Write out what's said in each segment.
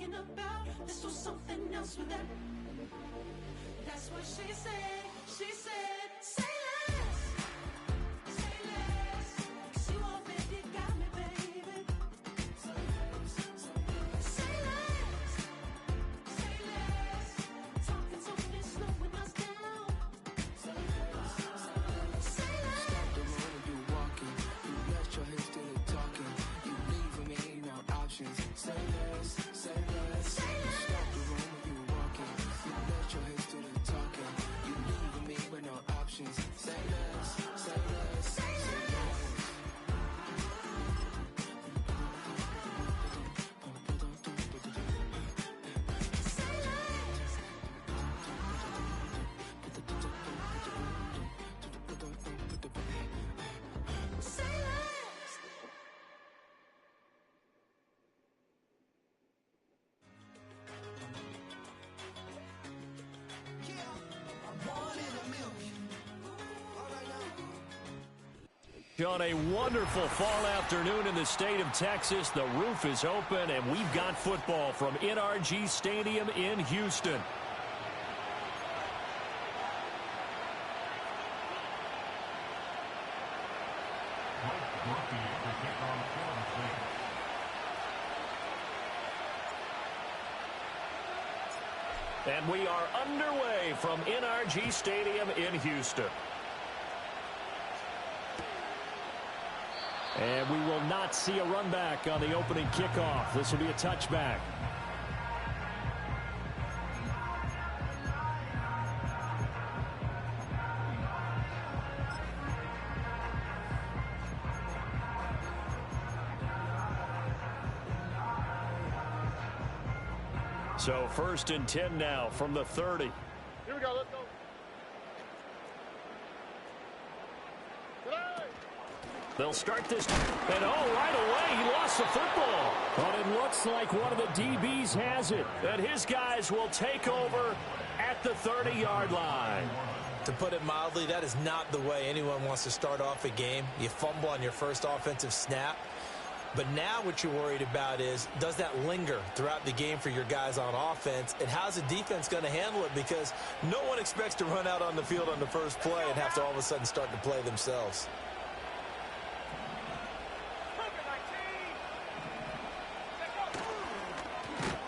talking about. This was something else with that. That's what she said. She said, say less. Say less. 'Cause you already got me, baby. Say less. Say less. Say less. Talking so fast, slowing us down. Say less. Say less. Stop the road when you walking. You rest your hips to the talking. You leaving me no options. Say less. Say less. Say less. Stop the road when you walking. You rest your hips to the talking. You leaving me with no options. Say less. Say less. Say less. Say less. Say less. On a wonderful fall afternoon in the state of Texas, the roof is open, and we've got football from NRG Stadium in Houston. And we are underway from NRG Stadium in Houston. And we will not see a run back on the opening kickoff. This will be a touchback. So 1st and 10 now from the 30. Here we go, let's go. They'll start this, and right away, he lost the football. But it looks like one of the DBs has it, and his guys will take over at the 30-yard line. To put it mildly, that is not the way anyone wants to start off a game. You fumble on your first offensive snap. But now what you're worried about is, does that linger throughout the game for your guys on offense? And how's the defense going to handle it? Because no one expects to run out on the field on the first play and have to all of a sudden start to play themselves.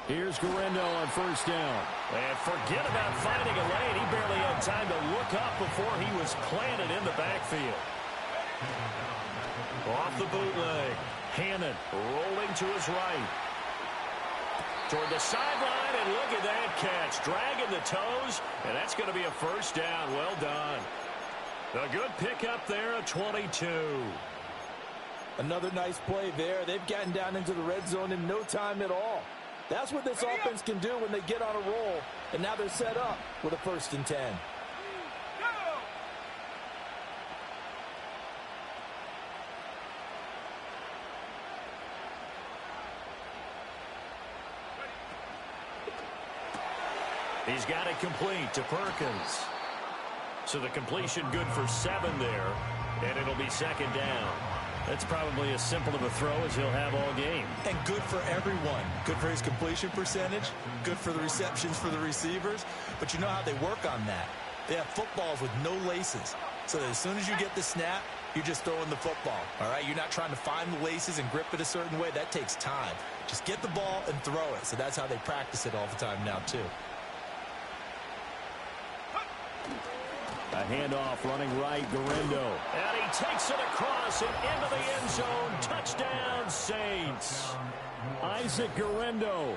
Here's Guerrero on 1st down. And forget about finding a lane. He barely had time to look up before he was planted in the backfield. Off the bootleg. Hannon rolling to his right. Toward the sideline, and look at that catch. Dragging the toes, and that's going to be a 1st down. Well done. A good pickup there, a 22. Another nice play there. They've gotten down into the red zone in no time at all. That's what this offense can do when they get on a roll, and now they're set up with a 1st and 10. He's got it complete to Perkins. So the completion good for 7 there, and it'll be 2nd down. That's probably as simple of a throw as he'll have all game. And good for everyone. Good for his completion percentage. Good for the receptions for the receivers. But you know how they work on that. They have footballs with no laces. So that as soon as you get the snap, you're just throwing the football. All right? You're not trying to find the laces and grip it a certain way. That takes time. Just get the ball and throw it. So that's how they practice it all the time now, too. A handoff running right, Guerrero. And he takes it across and into the end zone. Touchdown, Saints. Isaac Guerrero,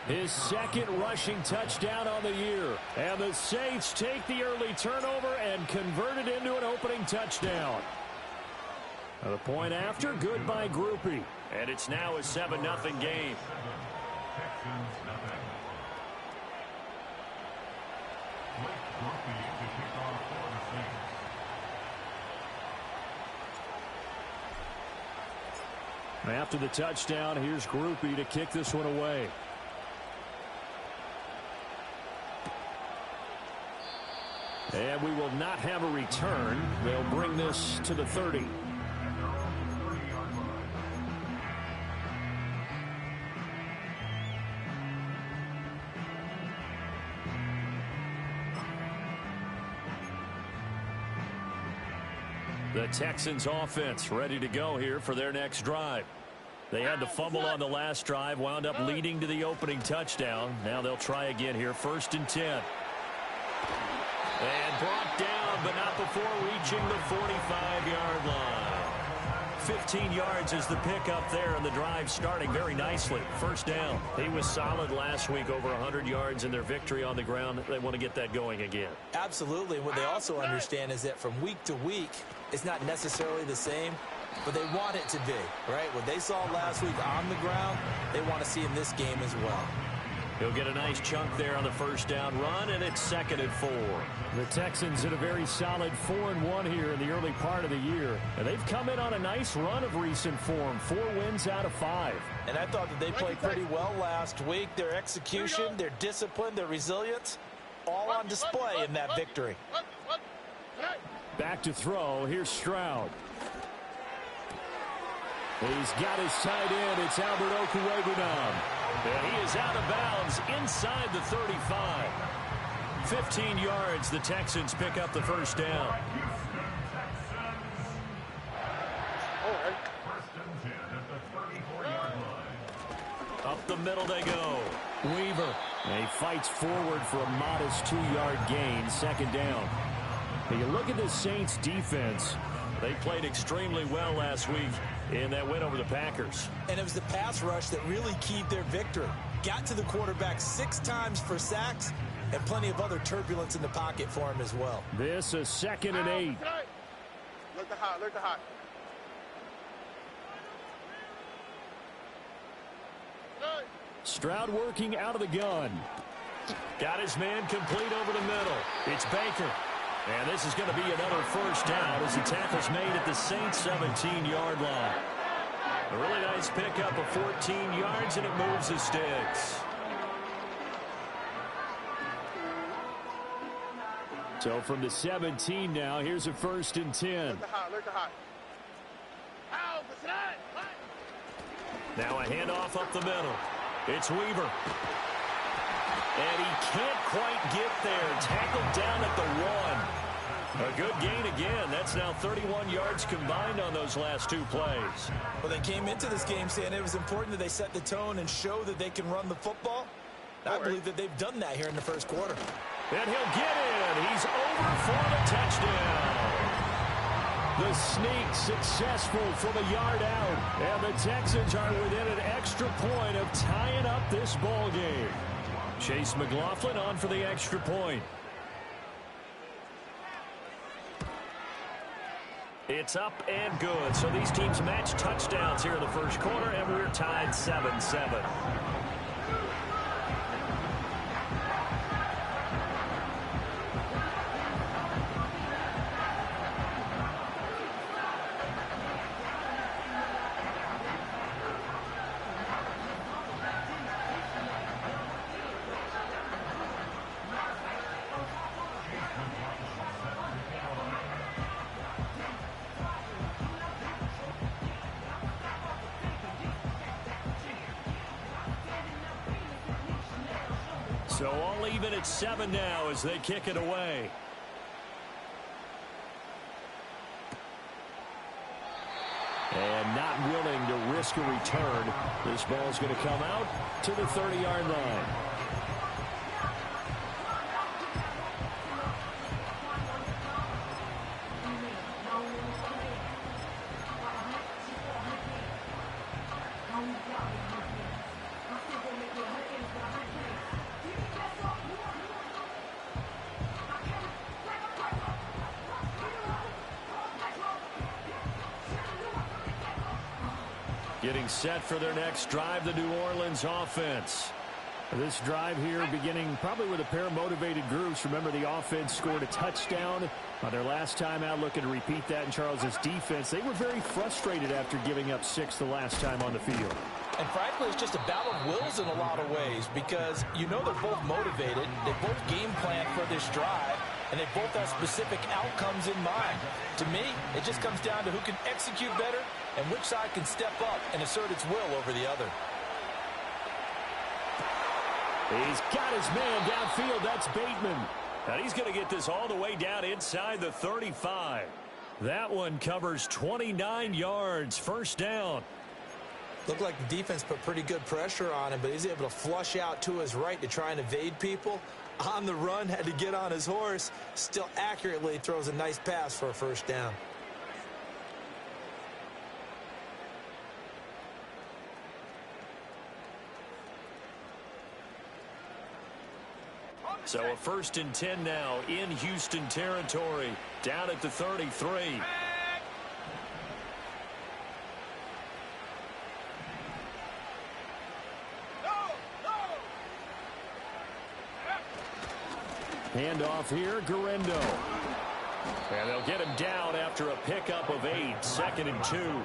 his 2nd rushing touchdown on the year. And the Saints take the early turnover and convert it into an opening touchdown. The point after, good by Groupie. And it's now a 7-0 game. After the touchdown, here's Groupie to kick this one away. And we will not have a return. They'll bring this to the 30. The Texans offense ready to go here for their next drive. They had the fumble on the last drive, wound up leading to the opening touchdown. Now they'll try again here, 1st and 10. And brought down, but not before reaching the 45-yard line. 15 yards is the pickup there, and the drive starting very nicely. 1st down. He was solid last week, over 100 yards in their victory on the ground. They want to get that going again. Absolutely. What they also understand is that from week to week, it's not necessarily the same, but they want it to be, right? What they saw last week on the ground, they want to see in this game as well. He'll get a nice chunk there on the 1st down run, and it's 2nd and 4. The Texans in a very solid 4-1 here in the early part of the year. And they've come in on a nice run of recent form, 4 wins out of 5. And I thought that they played pretty well last week. Their execution, their discipline, their resilience, all on display in that victory. Back to throw. Here's Stroud. He's got his tight end. It's Albert Okwuegbunam. And he is out of bounds inside the 35. 15 yards. The Texans pick up the 1st down. Up the middle they go. Weaver. And he fights forward for a modest 2-yard gain. 2nd down. Now you look at the Saints defense. They played extremely well last week in that win over the Packers. And it was the pass rush that really keyed their victory. Got to the quarterback 6 times for sacks and plenty of other turbulence in the pocket for him as well. This is 2nd and 8. Look the hot, look the hot. Stroud working out of the gun. Got his man complete over the middle. It's Baker. And this is going to be another 1st down as the tackle's made at the Saints' 17-yard line. A really nice pickup of 14 yards, and it moves the sticks. So from the 17 now, here's a 1st and 10. Look the hot, look the hot. Now a handoff up the middle. It's Weaver. And he can't quite get there. Tackled down at the 1. A good gain again. That's now 31 yards combined on those last 2 plays. Well, they came into this game saying it was important that they set the tone and show that they can run the football. I believe that they've done that here in the 1st quarter. And he'll get in. He's over for the touchdown. The sneak successful from a yard out. And the Texans are within an extra point of tying up this ball game. Chase McLaughlin on for the extra point. It's up and good. So these teams match touchdowns here in the 1st quarter, and we're tied 7-7. So all even at 7 now as they kick it away. And not willing to risk a return. This ball's going to come out to the 30-yard line. Getting set for their next drive, the New Orleans offense. This drive here beginning probably with a pair of motivated groups. Remember, the offense scored a touchdown on their last time out, looking to repeat that in Charles's defense. They were very frustrated after giving up 6 the last time on the field. And frankly, it's just a battle of wills in a lot of ways because you know they're both motivated. They both game plan for this drive, and they both have specific outcomes in mind. To me, it just comes down to who can execute better and which side can step up and assert its will over the other. He's got his man downfield. That's Bateman. And he's going to get this all the way down inside the 35. That one covers 29 yards, first down. Looked like the defense put pretty good pressure on him, but he's able to flush out to his right to try and evade people. On the run, had to get on his horse. Still accurately throws a nice pass for a first down. So a 1st and 10 now in Houston territory, down at the 33. Handoff here, Guerrero. And they'll get him down after a pickup of 8, 2nd and 2.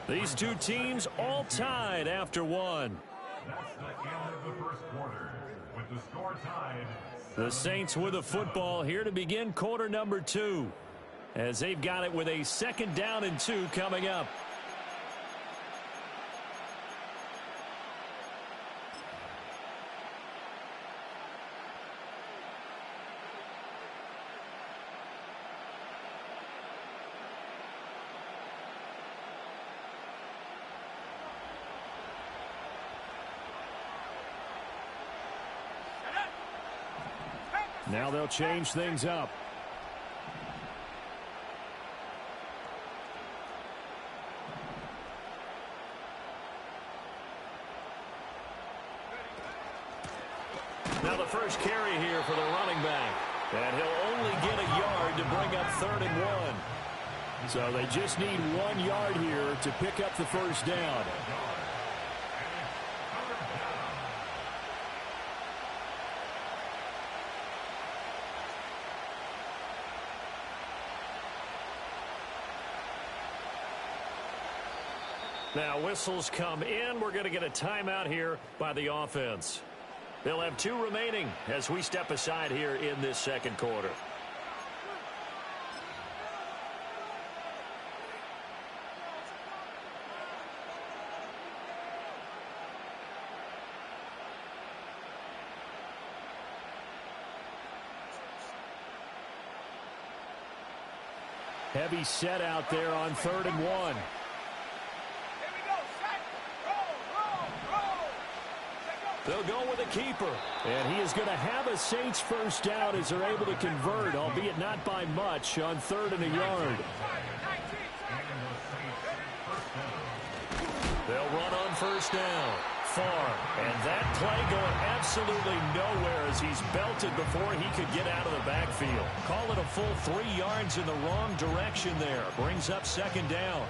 These two teams all tied after one. That's the end of the first quarter, with the score tied. The Saints with the football here to begin quarter number 2, as they've got it with a 2nd down and 2 coming up. Now they'll change things up. Now the first carry here for the running back. And he'll only get a yard to bring up 3rd and 1. So they just need 1 yard here to pick up the first down. Now whistles come in. We're going to get a timeout here by the offense. They'll have 2 remaining as we step aside here in this 2nd quarter. Heavy set out there on 3rd and 1. They'll go with a keeper. And he is going to have a Saints first down as they're able to convert, albeit not by much, on 3rd and a yard. They'll run on first down. Far. And that play going absolutely nowhere as he's belted before he could get out of the backfield. Call it a full 3 yards in the wrong direction there. Brings up 2nd down.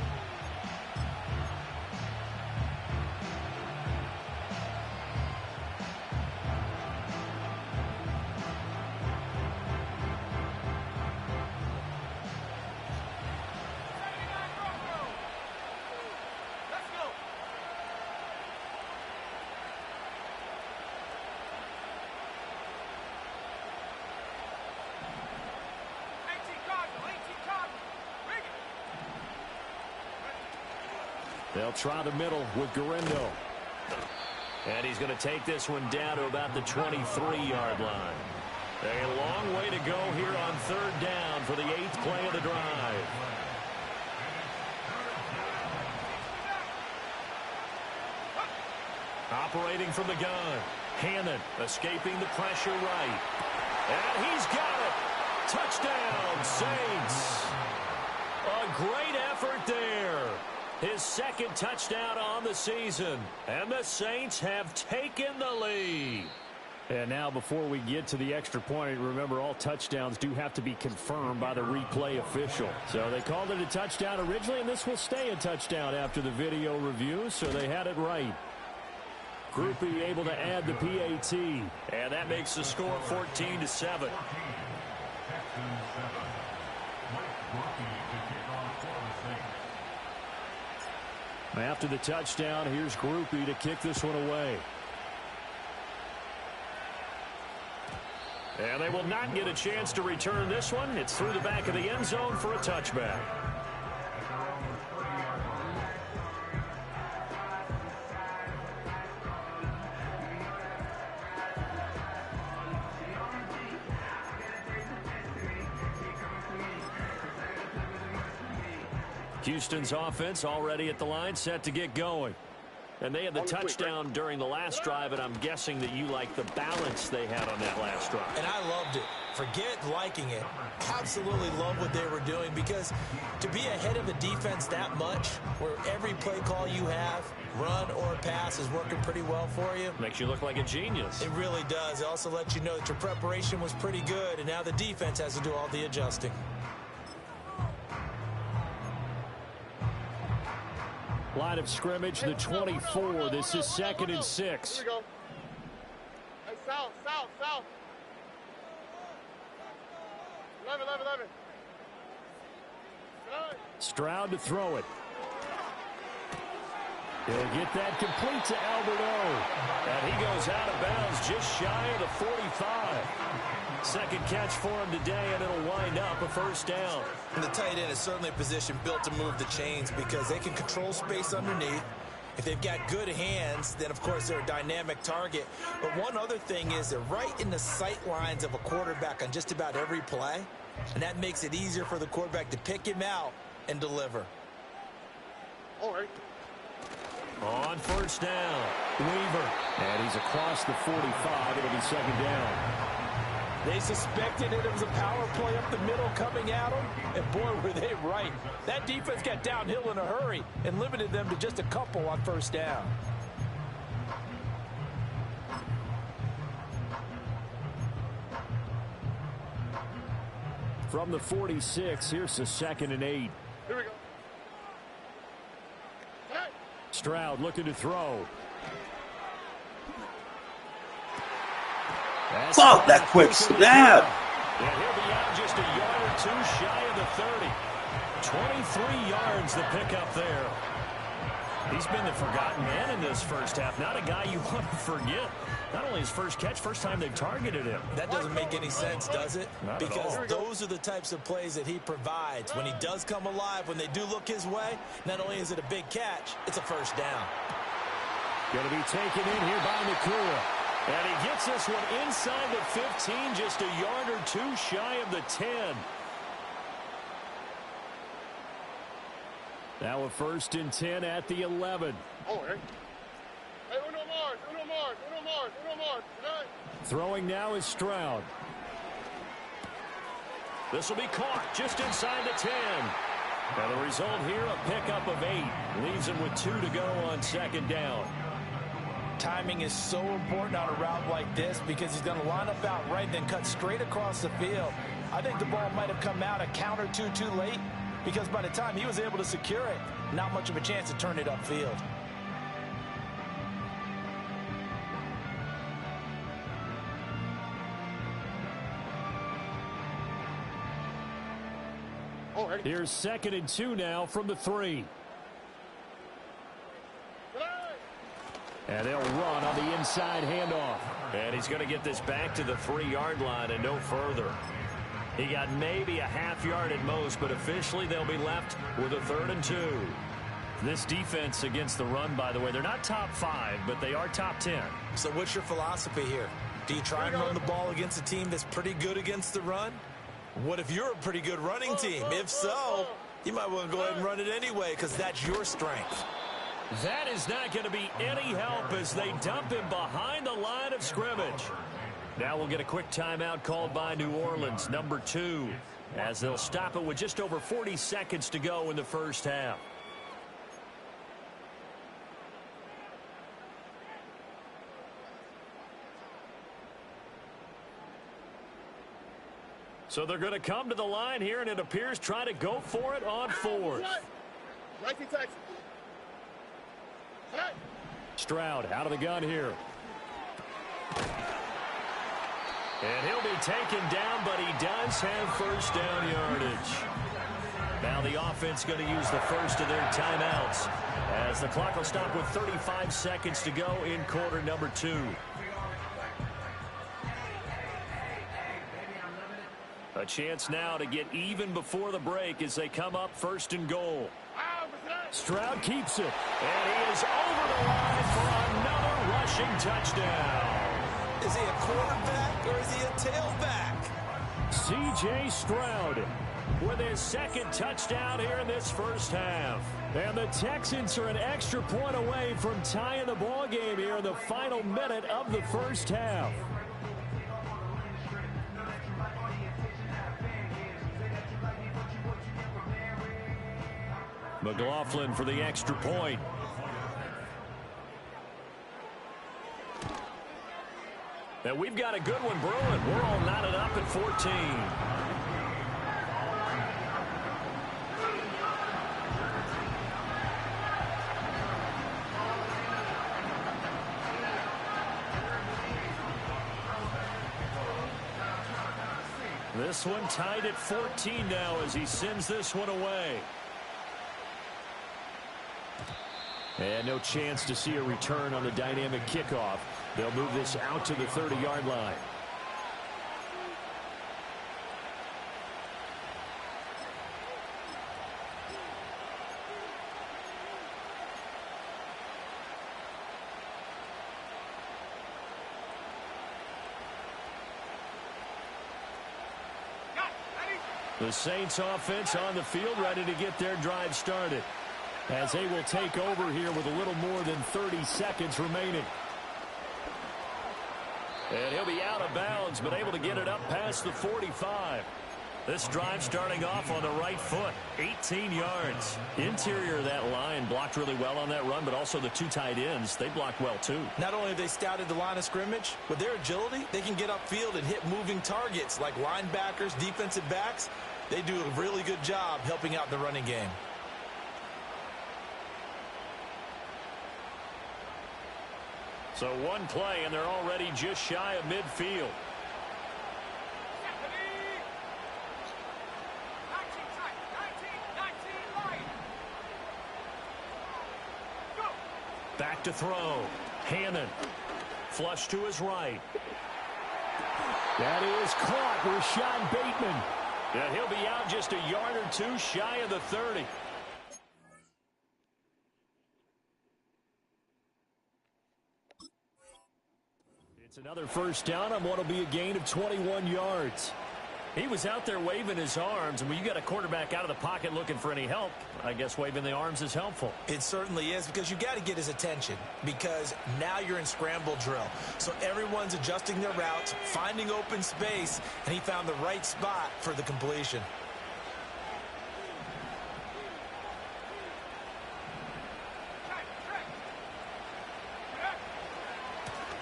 They'll try the middle with Guerrero. And he's going to take this one down to about the 23-yard line. A long way to go here on 3rd down for the 8th play of the drive. Operating from the gun. Hannon escaping the pressure right. And he's got it. Touchdown, Saints. A great effort there. His 2nd touchdown on the season. And the Saints have taken the lead. And now before we get to the extra point, remember all touchdowns do have to be confirmed by the replay official. So they called it a touchdown originally, and this will stay a touchdown after the video review, so they had it right. Groupie able to add the PAT. And that makes the score 14-7. After the touchdown, here's Groupie to kick this one away. And they will not get a chance to return this one. It's through the back of the end zone for a touchback. Houston's offense already at the line, set to get going. And they had the touchdown during the last drive, and I'm guessing that you like the balance they had on that last drive. And I loved it. Forget liking it. Absolutely love what they were doing, because to be ahead of a defense that much, where every play call you have, run or pass, is working pretty well for you. Makes you look like a genius. It really does. It also lets you know that your preparation was pretty good, and now the defense has to do all the adjusting. Line of scrimmage, the 24. This is 2nd and 6. Here we go. Hey, south. 11. Stroud to throw it. He'll get that complete to Alberto. And he goes out of bounds just shy of the 45. Second catch for him today, and it'll wind up a first down. And the tight end is certainly a position built to move the chains, because they can control space underneath. If they've got good hands, then, of course, they're a dynamic target. But one other thing is they're right in the sight lines of a quarterback on just about every play, and that makes it easier for the quarterback to pick him out and deliver. All right. On first down, Weaver. And he's across the 45. It'll be 2nd down. They suspected it was a power play up the middle coming at them, and boy, were they right. That defense got downhill in a hurry and limited them to just a couple on first down. From the 46, here's the 2nd and 8. Here we go. Hey. Stroud looking to throw. Fuck that quick snap. And he'll be out just a yard or two shy of the 30. 23 yards the pickup there. He's been the forgotten man in this first half. Not a guy you want to forget. Not only his first catch, first time they've targeted him. That doesn't make any sense, does it? Not because at all. those are the types of plays that he provides. When he does come alive, when they do look his way, not only is it a big catch, it's a first down. Going to be taken in here by Nakua. And he gets this one inside the 15, just a yard or two shy of the 10. Now a 1st and 10 at the 11. All right. Hey, uno more. Hey. Throwing now is Stroud. This will be caught just inside the 10. Now the result here, a pickup of 8. Leaves him with 2 to go on 2nd down. Timing is so important on a route like this, because he's going to line up out right and then cut straight across the field. I think the ball might have come out a count or two too late, because by the time he was able to secure it, not much of a chance to turn it upfield. All right. Here's 2nd and 2 now from the 3. And they'll run on the inside handoff. And he's going to get this back to the 3-yard line and no further. He got maybe a half yard at most, but officially they'll be left with a 3rd and 2. This defense against the run, by the way, they're not top 5, but they are top 10. So what's your philosophy here? Do you try and run the ball against a team that's pretty good against the run? What if you're a pretty good running team? If so, you might want to go ahead and run it anyway, because that's your strength. That is not going to be any help as they dump him behind the line of scrimmage. Now we'll get a quick timeout called by New Orleans, number 2, as they'll stop it with just over 40 seconds to go in the first half. So they're going to come to the line here, and it appears try to go for it on 4th. Stroud out of the gun here. And he'll be taken down, but he does have first down yardage. Now the offense going to use the first of their timeouts, as the clock will stop with 35 seconds to go in quarter number 2. A chance now to get even before the break as they come up 1st and goal. Stroud keeps it, and he is over the line for another rushing touchdown. Is he a quarterback or is he a tailback? C.J. Stroud with his second touchdown here in this first half. And the Texans are an extra point away from tying the ball game here in the final minute of the first half. McLaughlin for the extra point. And we've got a good one brewing. We're all knotted up at 14. This one tied at 14 now as he sends this one away. And no chance to see a return on the dynamic kickoff. They'll move this out to the 30-yard line. The Saints offense on the field, ready to get their drive started, as they will take over here with a little more than 30 seconds remaining. And he'll be out of bounds, but able to get it up past the 45. This drive starting off on the right foot, 18 yards. Interior of that line blocked really well on that run, but also the two tight ends, they blocked well too. Not only have they scouted the line of scrimmage, with their agility, they can get upfield and hit moving targets like linebackers, defensive backs. They do a really good job helping out the running game. So one play, and they're already just shy of midfield. Back to throw. Hannon. Flush to his right. That is caught. Rashad Bateman. And he'll be out just a yard or two shy of the 30. It's another first down on what will be a gain of 21 yards. He was out there waving his arms, and when you got a quarterback out of the pocket looking for any help, I guess waving the arms is helpful. It certainly is, because you got to get his attention, because now you're in scramble drill. So everyone's adjusting their routes, finding open space, and he found the right spot for the completion.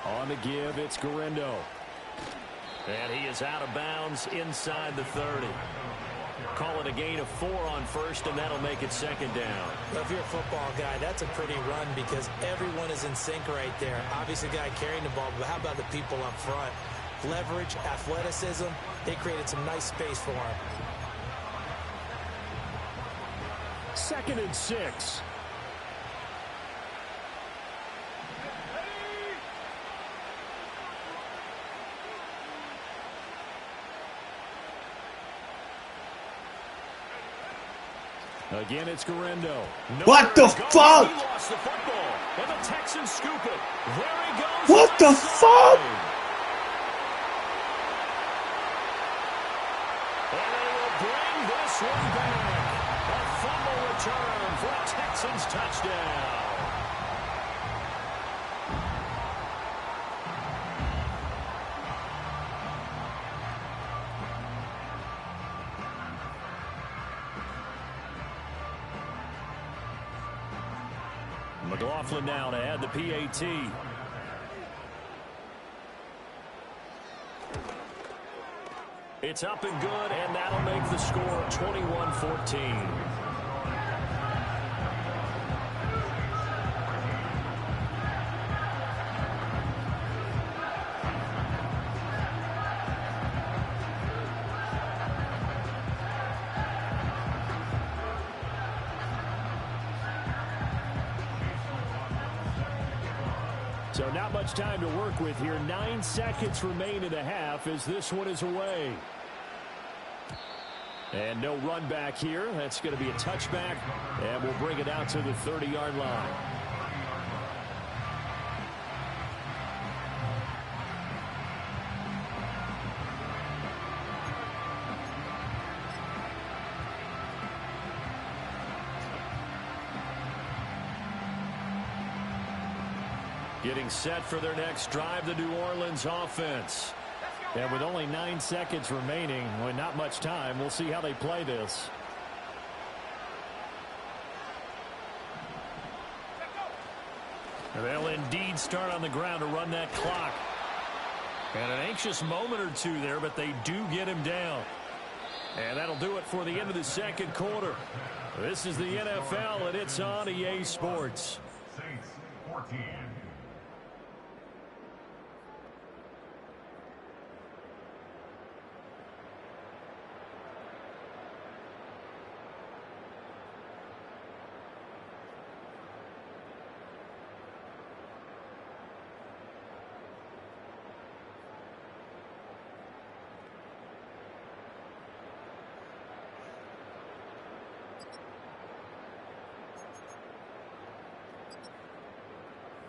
On the give, it's Garindo. And he is out of bounds inside the 30. Call it a gain of 4 on first, and that'll make it second down. Well, if you're a football guy, that's a pretty run because everyone is in sync right there. Obviously, the guy carrying the ball, but how about the people up front? Leverage, athleticism, they created some nice space for him. 2nd and 6. Again, it's Garindo. What the fuck? He lost the football, and the Texans scoop it. There he goes. What the fuck? And they will bring this one back. A fumble return for a Texans touchdown. McLaughlin now to add the PAT. It's up and good, and that'll make the score 21-14. So not much time to work with here. 9 seconds remain in the half as this one is away. And no run back here. That's going to be a touchback, and we'll bring it out to the 30-yard line. Getting set for their next drive, the New Orleans offense. And with only 9 seconds remaining, with not much time, we'll see how they play this. They'll indeed start on the ground to run that clock. And an anxious moment or two there, but they do get him down. And that'll do it for the end of the second quarter. This is the NFL, and it's on EA Sports. Saints 14.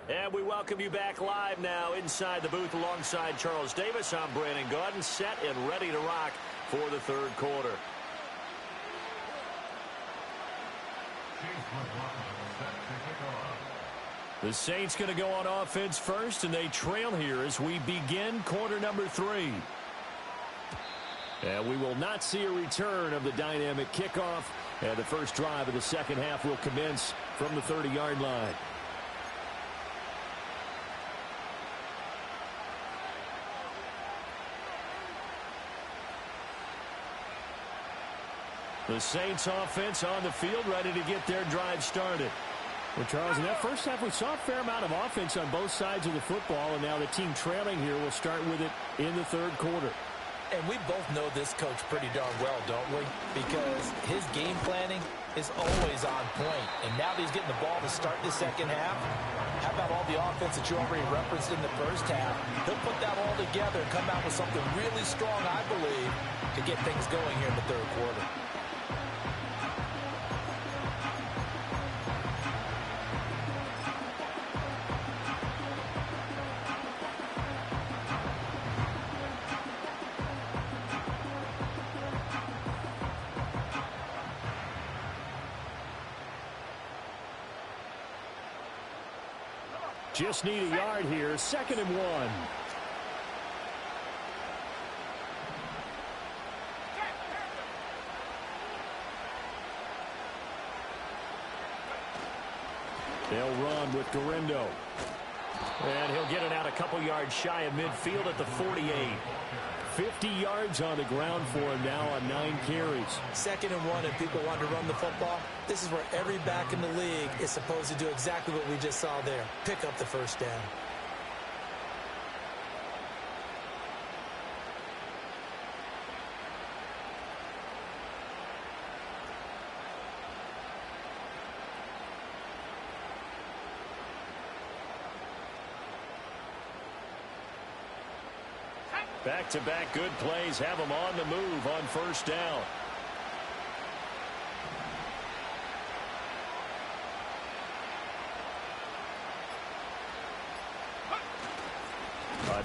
And we welcome you back live now inside the booth alongside Charles Davis. I'm Brandon Gaudin, set and ready to rock for the third quarter. The Saints going to go on offense first, and they trail here as we begin quarter number 3. And we will not see a return of the dynamic kickoff. And the first drive of the second half will commence from the 30-yard line. The Saints offense on the field, ready to get their drive started. Well, Charles, in that first half, we saw a fair amount of offense on both sides of the football, and now the team trailing here will start with it in the third quarter. And we both know this coach pretty darn well, don't we? Because his game planning is always on point. And now that he's getting the ball to start the second half, how about all the offense that you already referenced in the first half? He'll put that all together and come out with something really strong, I believe, to get things going here in the third quarter. Just need a yard here, 2nd and 1. They'll run with Garindo. And he'll get it out a couple yards shy of midfield at the 48. 50 yards on the ground for him now on 9 carries. 2nd and 1, and people want to run the football. This is where every back in the league is supposed to do exactly what we just saw there. Pick up the first down. Back-to-back good plays have them on the move on first down.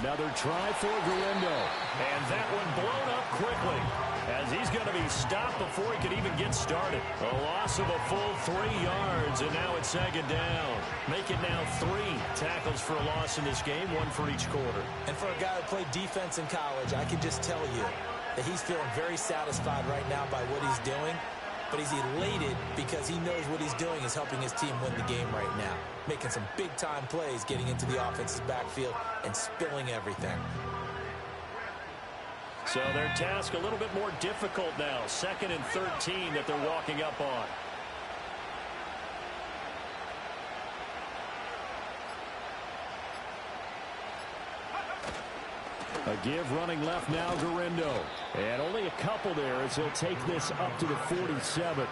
Another try for Garindo. And that one blown up quickly as he's going to be stopped before he can even get started. A loss of a full 3 yards, and now it's 2nd down. Make it now 3 tackles for a loss in this game, 1 for each quarter. And for a guy who played defense in college, I can just tell you that he's feeling very satisfied right now by what he's doing. But he's elated because he knows what he's doing is helping his team win the game right now. Making some big-time plays, getting into the offense's backfield, and spilling everything. So their task a little bit more difficult now. 2nd and 13 that they're walking up on. A give running left now, Garindo. And only a couple there as he'll take this up to the 47.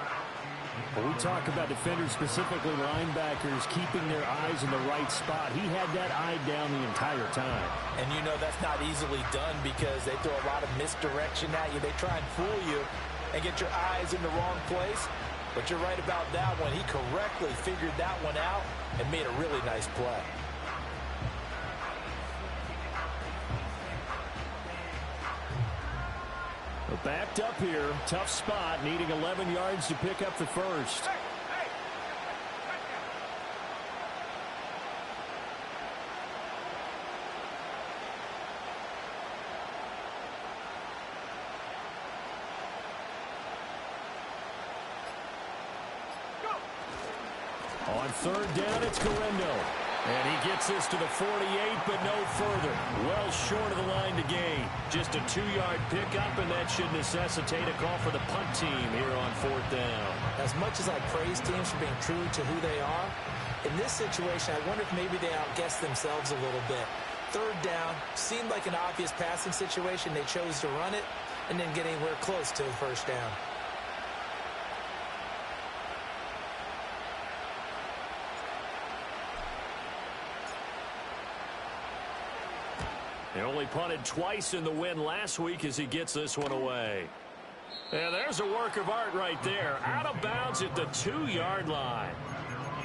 When we talk about defenders, specifically linebackers, keeping their eyes in the right spot, he had that eye down the entire time. And you know that's not easily done because they throw a lot of misdirection at you. They try and fool you and get your eyes in the wrong place. But you're right about that one. He correctly figured that one out and made a really nice play. Backed up here, tough spot, needing 11 yards to pick up the first. third down, it's Guerrero. And he gets this to the 48, but no further. Well short of the line to gain. Just a 2-yard pickup, and that should necessitate a call for the punt team here on fourth down. As much as I praise teams for being true to who they are, in this situation, I wonder if maybe they outguessed themselves a little bit. Third down, seemed like an obvious passing situation. They chose to run it and didn't get anywhere close to the first down. He only punted twice in the win last week as he gets this one away. And there's a work of art right there. Out of bounds at the 2-yard line.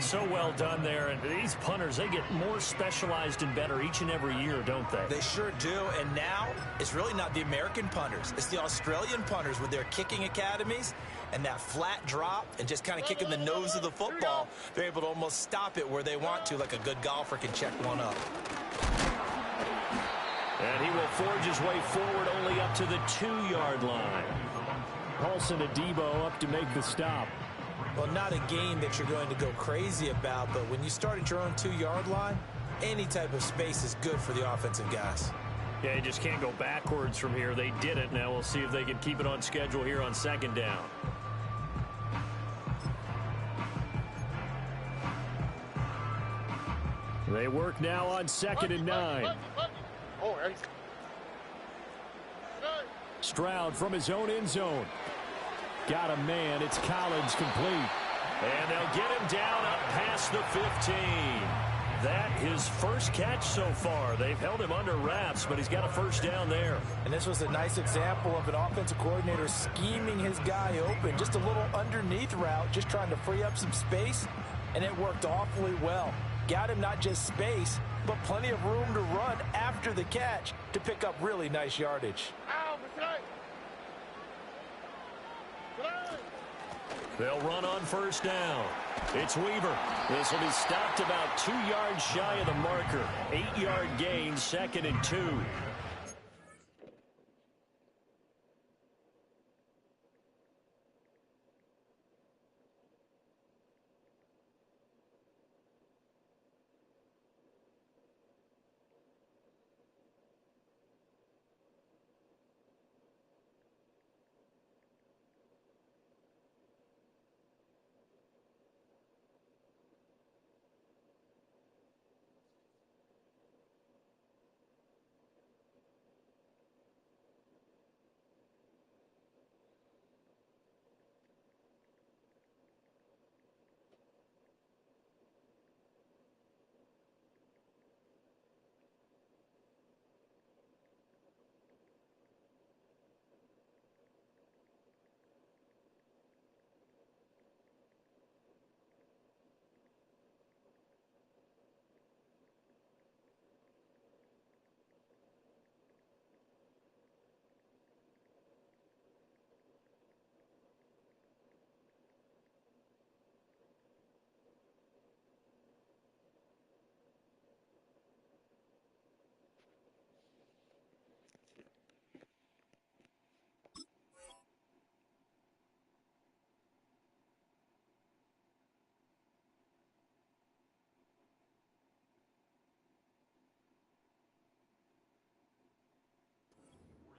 So well done there. And these punters, they get more specialized and better each and every year, don't they? They sure do. And now it's really not the American punters. It's the Australian punters with their kicking academies and that flat drop and just kind of kicking the nose of the football. They're able to almost stop it where they want to, like a good golfer can check one up. And he will forge his way forward only up to the 2-yard line. Paulson Adebo up to make the stop. Well, not a game that you're going to go crazy about, but when you start at your own 2-yard line, any type of space is good for the offensive guys. Yeah, you just can't go backwards from here. They did it. Now we'll see if they can keep it on schedule here on second down. They work now on 2nd and 9. Stroud from his own end zone. Got a man. It's Collins complete. And they'll get him down up past the 15. That his first catch so far. They've held him under wraps, but he's got a first down there. And this was a nice example of an offensive coordinator scheming his guy open. Just a little underneath route, just trying to free up some space, and it worked awfully well. Got him not just space, but plenty of room to run after the catch to pick up really nice yardage. They'll run on first down. It's Weaver. This will be stopped about 2 yards shy of the marker. 8-yard gain, 2nd and 2.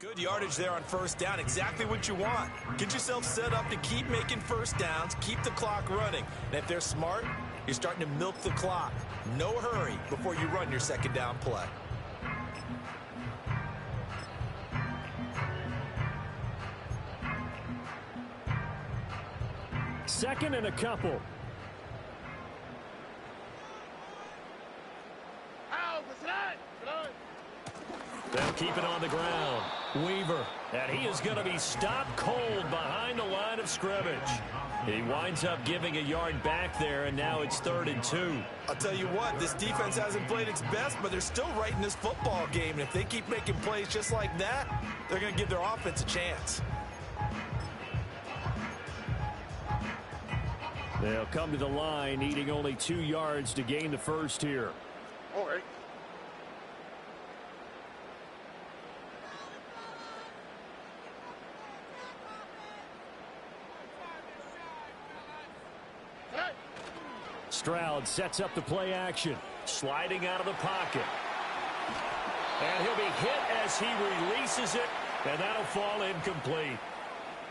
Good yardage there on first down. Exactly what you want. Get yourself set up to keep making first downs, keep the clock running. And if they're smart, you're starting to milk the clock. No hurry before you run your second down play. Second and a couple. They'll keep it on the ground. Weaver, and he is going to be stopped cold behind the line of scrimmage. He winds up giving a yard back there, and now it's 3rd and 2. I'll tell you what, this defense hasn't played its best, but they're still right in this football game. And if they keep making plays just like that, they're going to give their offense a chance. They'll come to the line, needing only 2 yards to gain the first here. All right. Stroud sets up the play action. Sliding out of the pocket. And he'll be hit as he releases it, and that'll fall incomplete.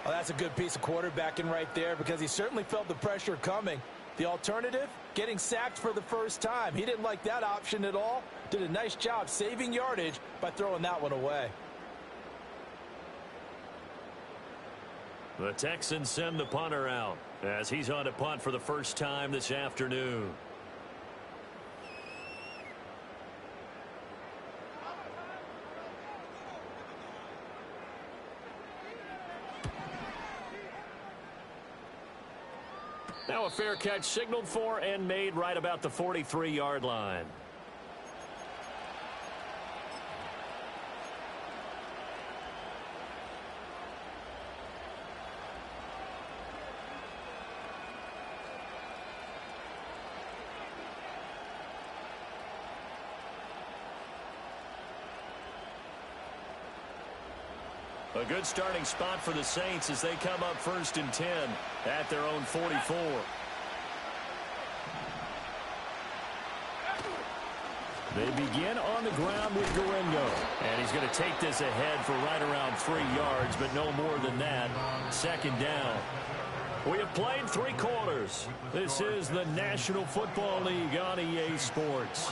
Well, that's a good piece of quarterbacking right there because he certainly felt the pressure coming. The alternative, getting sacked for the first time. He didn't like that option at all. Did a nice job saving yardage by throwing that one away. The Texans send the punter out as he's on to punt for the first time this afternoon. Now a fair catch signaled for and made right about the 43-yard line. A good starting spot for the Saints as they come up 1st and 10 at their own 44. They begin on the ground with Gurindo. And he's going to take this ahead for right around 3 yards, but no more than that. 2nd down. We have played 3 quarters. This is the National Football League on EA Sports.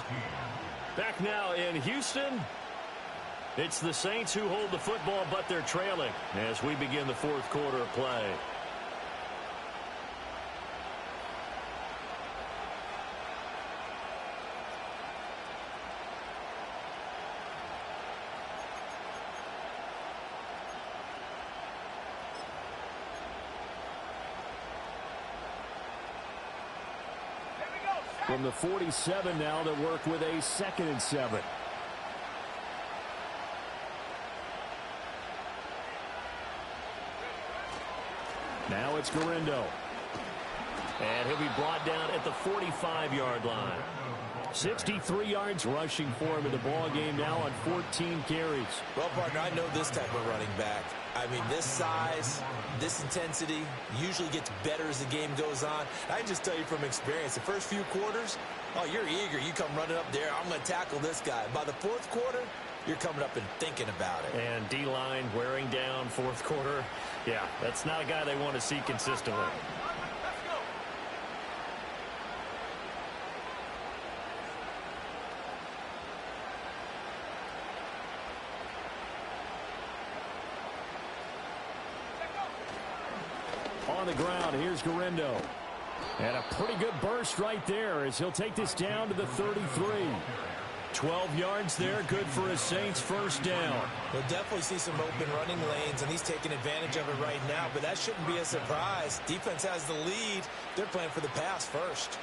Back now in Houston. It's the Saints who hold the football, but they're trailing as we begin the 4th quarter of play. From the 47 now, they work with a 2nd and 7. Now it's Gurindo. And he'll be brought down at the 45-yard line. 63 yards rushing for him in the ball game now on 14 carries. Well, partner, I know this type of running back. I mean, this size, this intensity usually gets better as the game goes on. I can just tell you from experience, the first few quarters, oh, you're eager. You come running up there, I'm going to tackle this guy. By the 4th quarter, you're coming up and thinking about it. And D-line wearing down 4th quarter. Yeah, that's not a guy they want to see consistently. On the ground, here's Gurindo. And a pretty good burst right there as he'll take this down to the 33. 12 yards there, good for a Saints 1st down. We'll definitely see some open running lanes, and he's taking advantage of it right now, but that shouldn't be a surprise. Defense has the lead. They're playing for the pass first.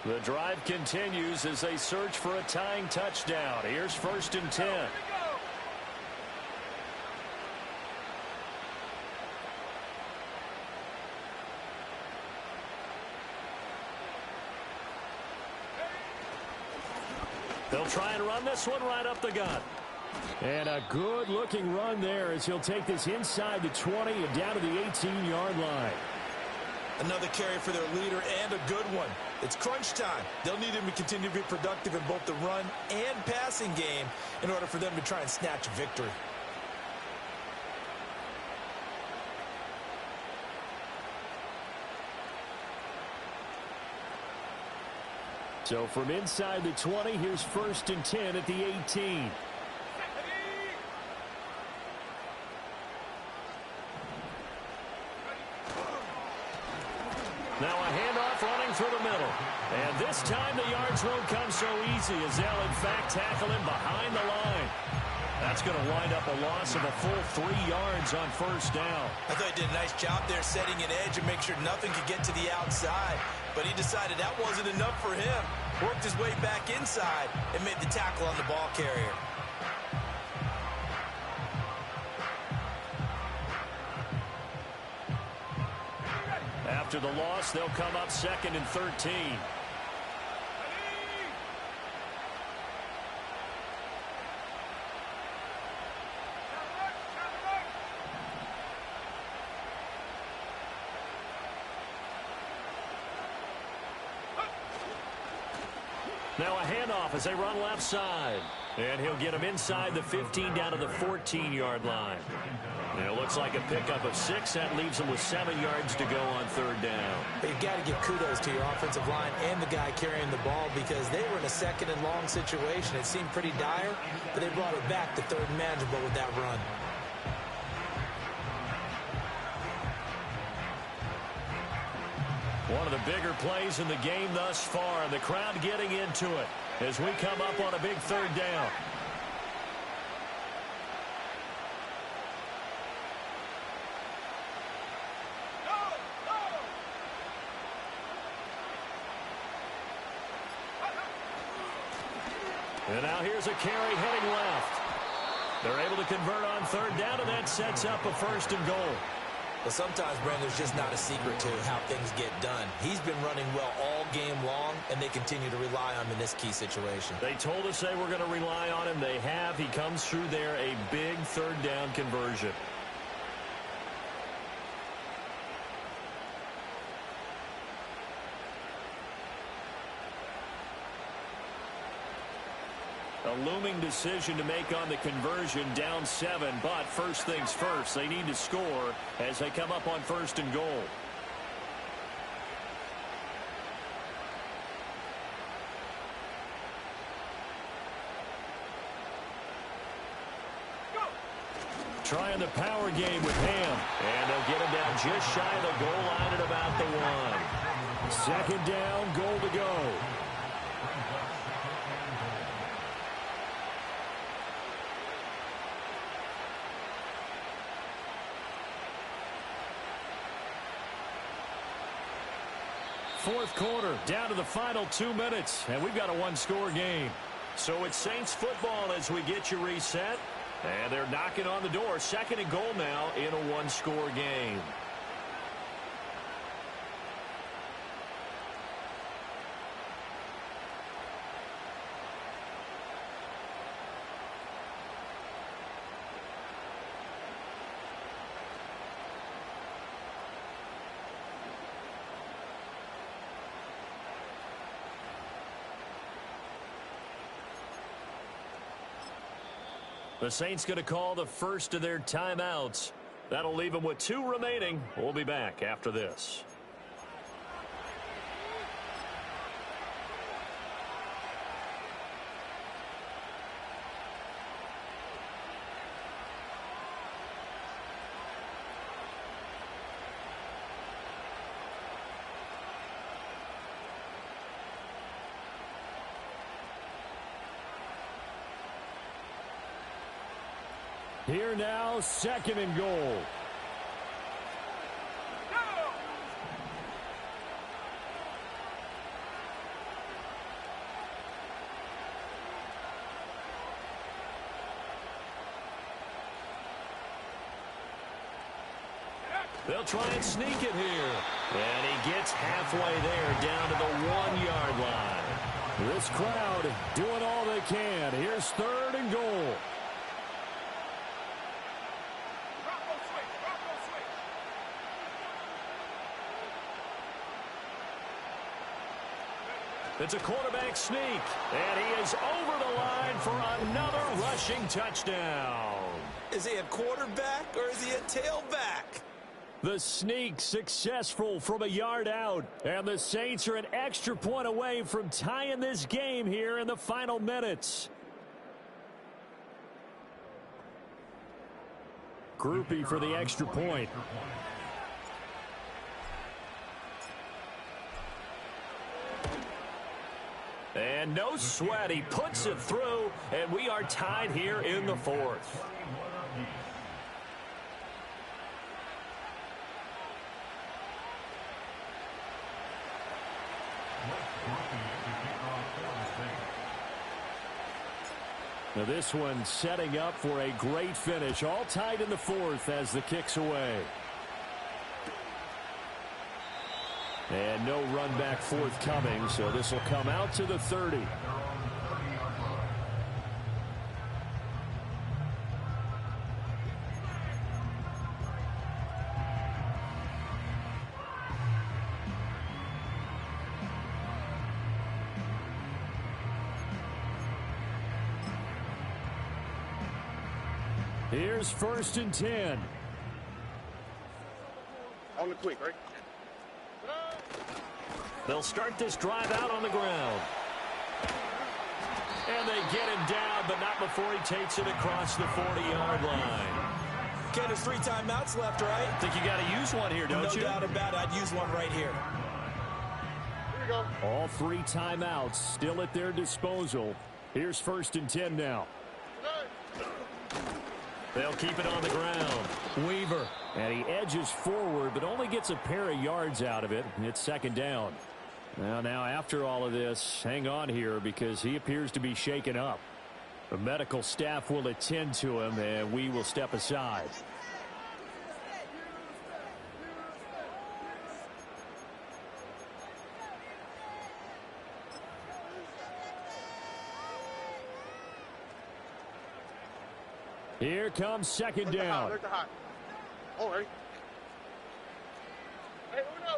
The drive continues as they search for a tying touchdown. Here's 1st and 10. They'll try and run this one right up the gut. And a good-looking run there as he'll take this inside the 20 and down to the 18-yard line. Another carry for their leader and a good one. It's crunch time. They'll need him to continue to be productive in both the run and passing game in order for them to try and snatch a victory. So from inside the 20, here's 1st and 10 at the 18. Now a handoff running through the middle. And this time the yards won't come so easy as they'll in fact tackle him behind the line. That's going to wind up a loss of a full 3 yards on 1st down. I thought he did a nice job there setting an edge and make sure nothing could get to the outside. But he decided that wasn't enough for him. Worked his way back inside and made the tackle on the ball carrier. After the loss, they'll come up 2nd and 13. Now a handoff as they run left side. And he'll get him inside the 15 down to the 14-yard line. And it looks like a pickup of 6. That leaves him with 7 yards to go on third down. But you've got to give kudos to your offensive line and the guy carrying the ball because they were in a second and long situation. It seemed pretty dire, but they brought it back to third and manageable with that run. One of the bigger plays in the game thus far, and the crowd getting into it as we come up on a big third down. And now here's a carry heading left. They're able to convert on third down, and that sets up a first and goal. But sometimes, Brandon, there's just not a secret to how things get done. He's been running well all game long, and they continue to rely on him in this key situation. They told us they were going to rely on him. They have. He comes through there, a big third down conversion. A looming decision to make on the conversion, down 7, but first things first, they need to score as they come up on first and goal. Trying the power game with Ham, and they'll get him down just shy of the goal line at about the 1. Second down, goal to go. Fourth quarter, down to the final 2 minutes, and we've got a one-score game. So it's Saints football as we get you reset, and they're knocking on the door. Second and goal now in a one-score game. The Saints going to call the first of their timeouts. That'll leave them with 2 remaining. We'll be back after this. Here now, second and goal. They'll try and sneak it here. And he gets halfway there, down to the 1-yard line. This crowd doing all they can. Here's third and goal. It's a quarterback sneak, and he is over the line for another rushing touchdown. Is he a quarterback or is he a tailback? The sneak successful from a yard out, and the Saints are an extra point away from tying this game here in the final minutes. Groupie for the extra point. And no sweat, he puts it through, and we are tied here in the fourth. Now this one setting up for a great finish, all tied in the fourth as the kick's away. And no run back forthcoming, so this will come out to the 30. Here's 1st and 10. On the quick, right? They'll start this drive out on the ground. And they get him down, but not before he takes it across the 40-yard line. Ken, there's 3 timeouts left, right? I think you got to use one here, don't you? No doubt about it. I'd use one right here. Here we go. All 3 timeouts still at their disposal. Here's 1st and 10 now. They'll keep it on the ground. Weaver. And he edges forward, but only gets a pair of yards out of it. And it's 2nd down. Now, after all of this, hang on here because he appears to be shaken up. The medical staff will attend to him, and we will step aside. Here comes 2nd down. There's the hot. All right. Hey, uno.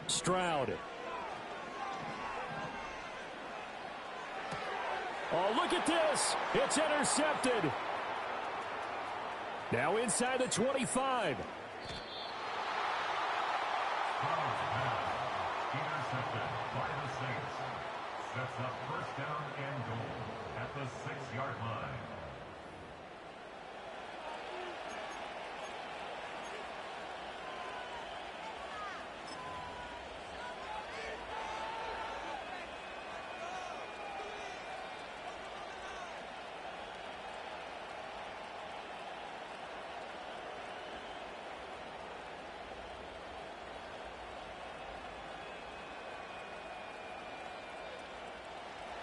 Stroud. Oh, look at this. It's intercepted. Now inside the 25. Intercepted by the Saints. Sets up 1st down and goal at the 6-yard line.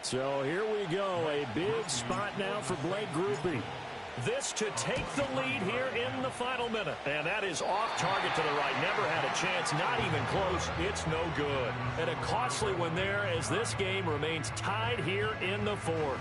So here we go. A big spot now for Blake Groupie. This to take the lead here in the final minute. And that is off target to the right. Never had a chance. Not even close. It's no good. And a costly one there as this game remains tied here in the 4th.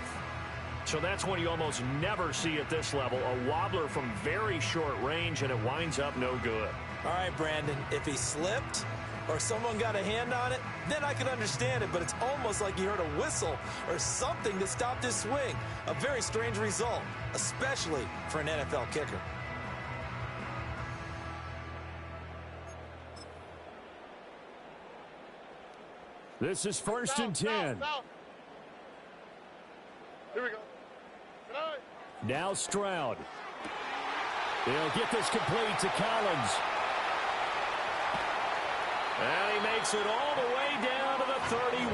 So that's one you almost never see at this level. A wobbler from very short range, and it winds up no good. All right, Brandon, if he slipped or someone got a hand on it, then I could understand it, but it's almost like you heard a whistle or something to stop this swing. A very strange result, especially for an NFL kicker. This is 1st and 10. Here we go. Now Stroud. He'll get this complete to Collins. And he makes it all the way down to the 31.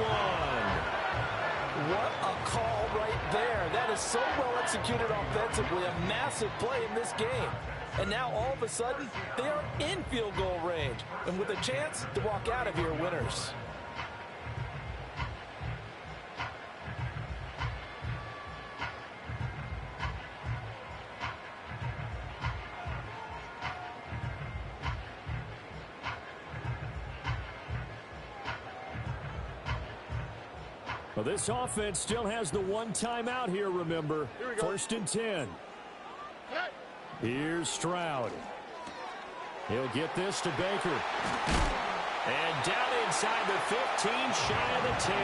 What a call right there. That is so well executed offensively. A massive play in this game. And now all of a sudden, they are in field goal range. And with a chance to walk out of here winners. Well, this offense still has the 1 timeout here, remember. 1st and 10. Here's Stroud. He'll get this to Baker. And down inside the 15, shy of the 10.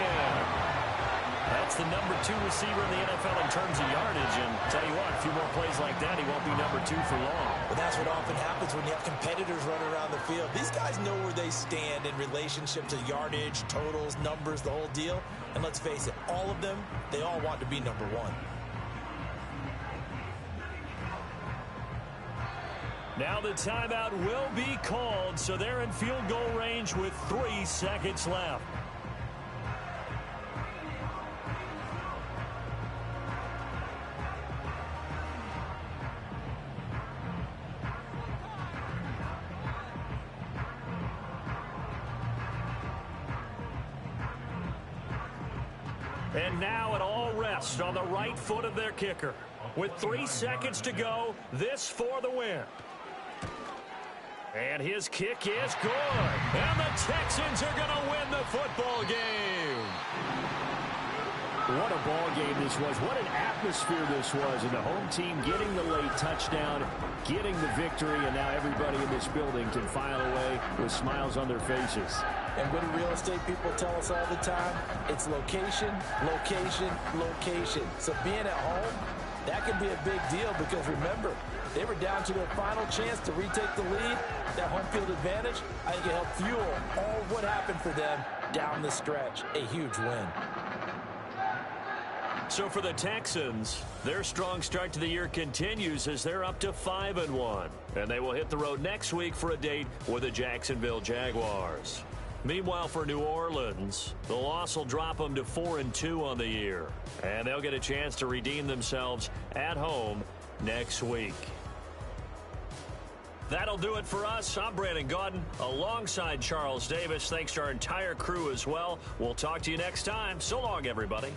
That's the number 2 receiver in the NFL in terms of yardage. And tell you what, a few more plays like that, he won't be number 2 for long. But that's what often happens when you have competitors running around the field. These guys know where they stand in relationship to yardage, totals, numbers, the whole deal. And let's face it, all of them, they all want to be number 1. Now the timeout will be called, so they're in field goal range with 3 seconds left. And now it all rests on the right foot of their kicker. With 3 seconds to go, this for the win. And his kick is good. And the Texans are going to win the football game. What a ball game this was. What an atmosphere this was. And the home team getting the late touchdown, getting the victory, and now everybody in this building can file away with smiles on their faces. And what do real estate people tell us all the time? It's location, location, location. So being at home, That could be a big deal because, remember, they were down to their final chance to retake the lead. That home field advantage, I think it helped fuel all what happened for them down the stretch. A huge win. So for the Texans, their strong start to the year continues as they're up to 5-1. And they will hit the road next week for a date with the Jacksonville Jaguars. Meanwhile, for New Orleans, the loss will drop them to 4-2 on the year. And they'll get a chance to redeem themselves at home next week. That'll do it for us. I'm Brandon Gaudin alongside Charles Davis. Thanks to our entire crew as well. We'll talk to you next time. So long, everybody.